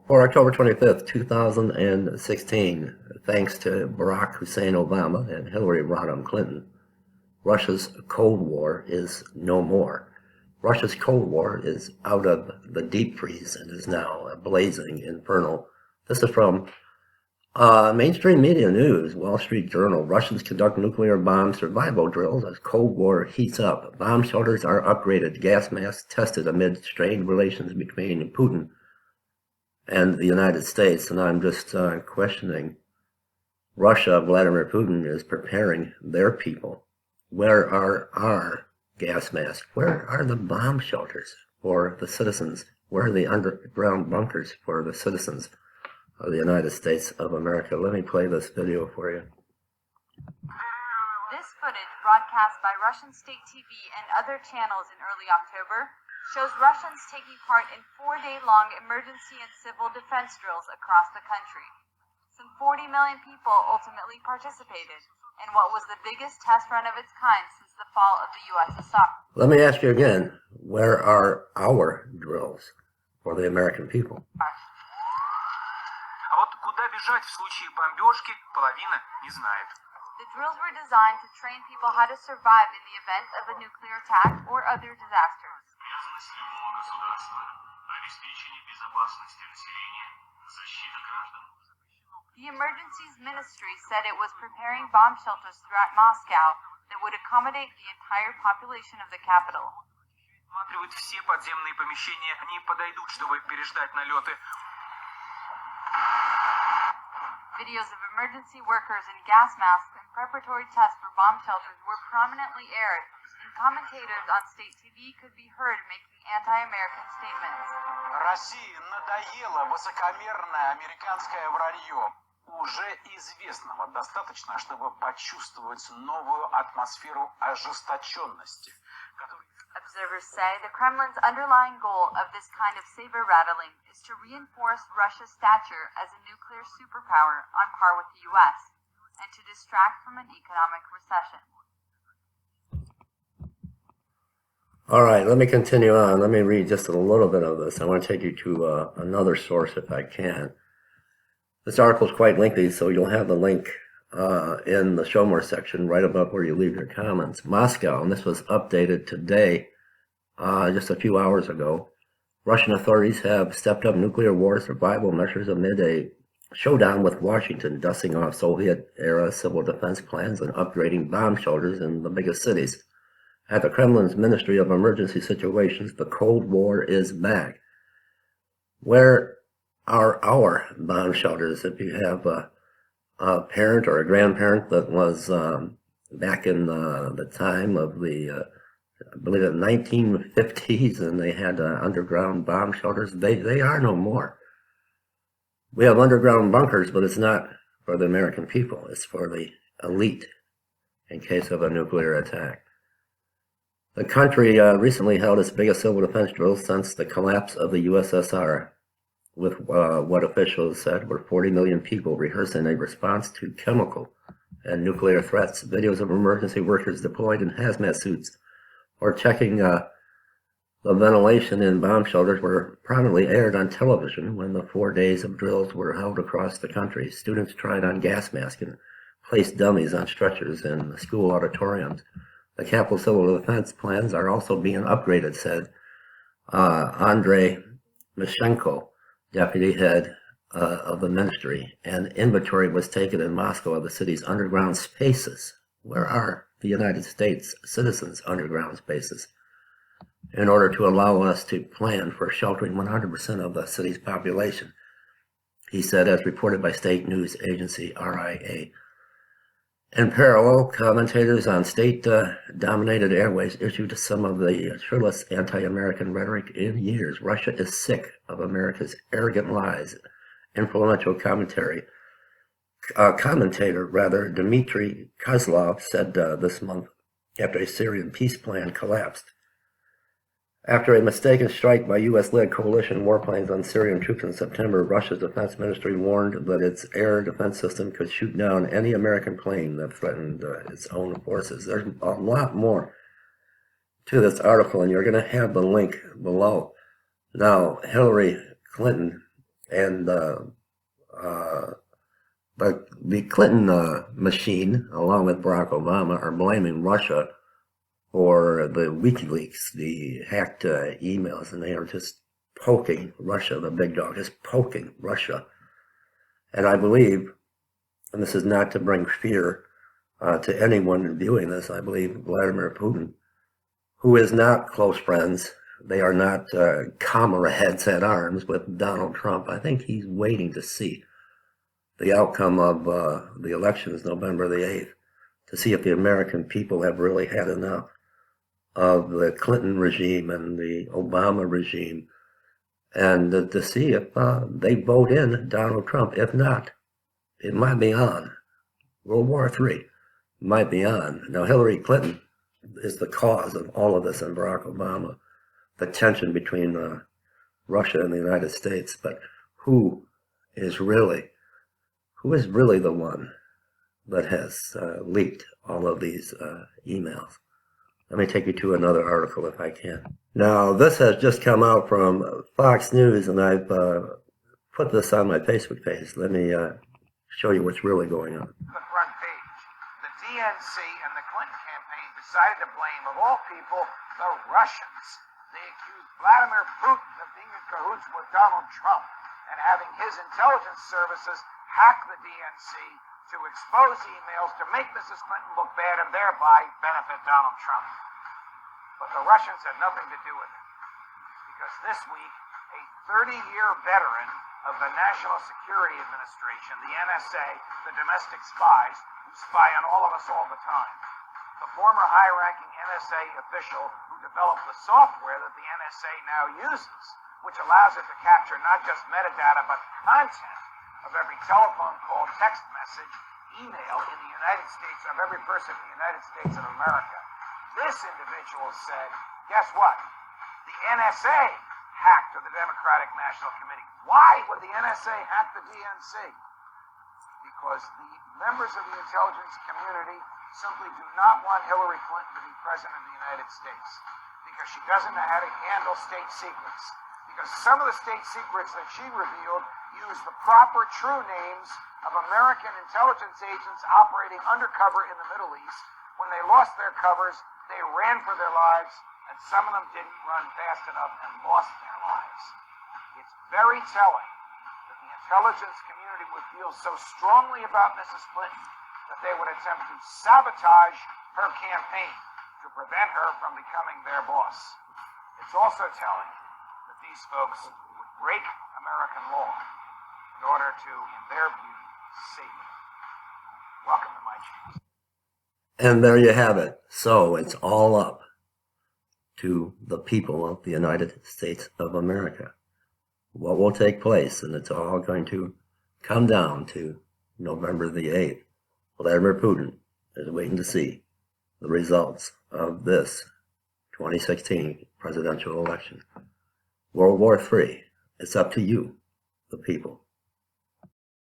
For October 25th, 2016, thanks to Barack Hussein Obama and Hillary Rodham Clinton, Russia's Cold War is no more. Russia's Cold War is out of the deep freeze and is now a blazing inferno. This is from mainstream media news, Wall Street Journal. Russians conduct nuclear bomb survival drills as Cold War heats up. Bomb shelters are upgraded, gas masks tested amid strained relations between Putin and the United States. And I'm just questioning, Russia, Vladimir Putin is preparing their people. Where are our gas masks? Where are the bomb shelters for the citizens? Where are the underground bunkers for the citizens of the United States of America? Let me play this video for you. This footage, broadcast by Russian state TV and other channels in early October, shows Russians taking part in 4-day-long emergency and civil defense drills across the country. Some 40 million people ultimately participated in what was the biggest test run of its kind since the fall of the USSR. Let me ask you again, where are our drills for the American people? The drills were designed to train people how to survive in the event of a nuclear attack or other disasters. The Emergencies Ministry said it was preparing bomb shelters throughout Moscow that would accommodate the entire population of the capital. Videos of emergency workers in gas masks and preparatory tests for bomb shelters were prominently aired, and commentators on state TV could be heard making anti-American statements. России надоело высокомерное американское вранье. Уже известного достаточно, чтобы почувствовать новую атмосферу ожесточенности. Observers say the Kremlin's underlying goal of this kind of saber-rattling is to reinforce Russia's stature as a nuclear superpower on par with the U.S. and to distract from an economic recession. All right, let me continue on. Let me read just a little bit of this. I want to take you to another source if I can. This article is quite lengthy, so you'll have the link in the Show More section right above where you leave your comments. Moscow, and this was updated today, just a few hours ago. Russian authorities have stepped up nuclear war survival measures amid a showdown with Washington, dusting off Soviet-era civil defense plans and upgrading bomb shelters in the biggest cities. At the Kremlin's Ministry of Emergency Situations, the Cold War is back. Where are our bomb shelters? If you have a parent or a grandparent that was back in the time of the, I believe, the 1950s, and they had underground bomb shelters, they are no more. We have underground bunkers, but it's not for the American people. It's for the elite in case of a nuclear attack. The country recently held its biggest civil defense drill since the collapse of the USSR, with what officials said were 40 million people rehearsing a response to chemical and nuclear threats. Videos of emergency workers deployed in hazmat suits or checking the ventilation in bomb shelters were prominently aired on television when the 4 days of drills were held across the country. Students tried on gas masks and placed dummies on stretchers in school auditoriums. The capital civil defense plans are also being upgraded, said Andrei Mishenko, deputy head of the ministry. An inventory was taken in Moscow of the city's underground spaces. Where are the United States citizens' underground spaces? In order to allow us to plan for sheltering 100% of the city's population, he said, as reported by state news agency RIA. In parallel, commentators on state-dominated airways issued some of the shrillest anti-American rhetoric in years. Russia is sick of America's arrogant lies. Influential commentator Dmitry Kozlov said this month after a Syrian peace plan collapsed. After a mistaken strike by U.S.-led coalition warplanes on Syrian troops in September, Russia's defense ministry warned that its air defense system could shoot down any American plane that threatened its own forces. There's a lot more to this article, and you're going to have the link below. Now, Hillary Clinton And but the Clinton machine, along with Barack Obama, are blaming Russia for the WikiLeaks, the hacked emails, and they are just poking Russia, the big dog, just poking Russia. And I believe, and this is not to bring fear to anyone viewing this, I believe Vladimir Putin, who is not close friends, they are not comrades at arms with Donald Trump. I think he's waiting to see the outcome of the elections November the 8th, to see if the American people have really had enough of the Clinton regime and the Obama regime, and to see if they vote in Donald Trump. If not, it might be on. World War III might be on. Now, Hillary Clinton is the cause of all of this, and Barack Obama, the tension between Russia and the United States. But who is really the one that has leaked all of these emails? Let me take you to another article if I can. Now, this has just come out from Fox News, and I've put this on my Facebook page. Let me show you what's really going on. The front page. The DNC and the Clinton campaign decided to blame, of all people, the Russians. They accused Vladimir Putin of being in cahoots with Donald Trump and having his intelligence services hack the DNC to expose emails to make Mrs. Clinton look bad and thereby benefit Donald Trump. But the Russians had nothing to do with it, because this week, a 30-year veteran of the National Security Administration, the NSA, the domestic spies who spy on all of us all the time, the former high-ranking NSA official who developed the software that the NSA now uses, which allows it to capture not just metadata but content of every telephone call, text message, email in the United States of every person in the United States of America. This individual said, guess what? The NSA hacked the Democratic National Committee. Why would the NSA hack the DNC? Because the members of the intelligence community simply do not want Hillary Clinton to be president of the United States, because she doesn't know how to handle state secrets. Because some of the state secrets that she revealed use the proper true names of American intelligence agents operating undercover in the Middle East. When they lost their covers, they ran for their lives, and some of them didn't run fast enough and lost their lives. It's very telling that the intelligence community would feel so strongly about Mrs. Clinton that they would attempt to sabotage her campaign to prevent her from becoming their boss. It's also telling that these folks would break American law in order to, in their view, save it. Welcome to my channel. And there you have it. So it's all up to the people of the United States of America. What will take place, and it's all going to come down to November the 8th. Vladimir Putin is waiting to see the results of this 2016 presidential election. World War III, it's up to you, the people.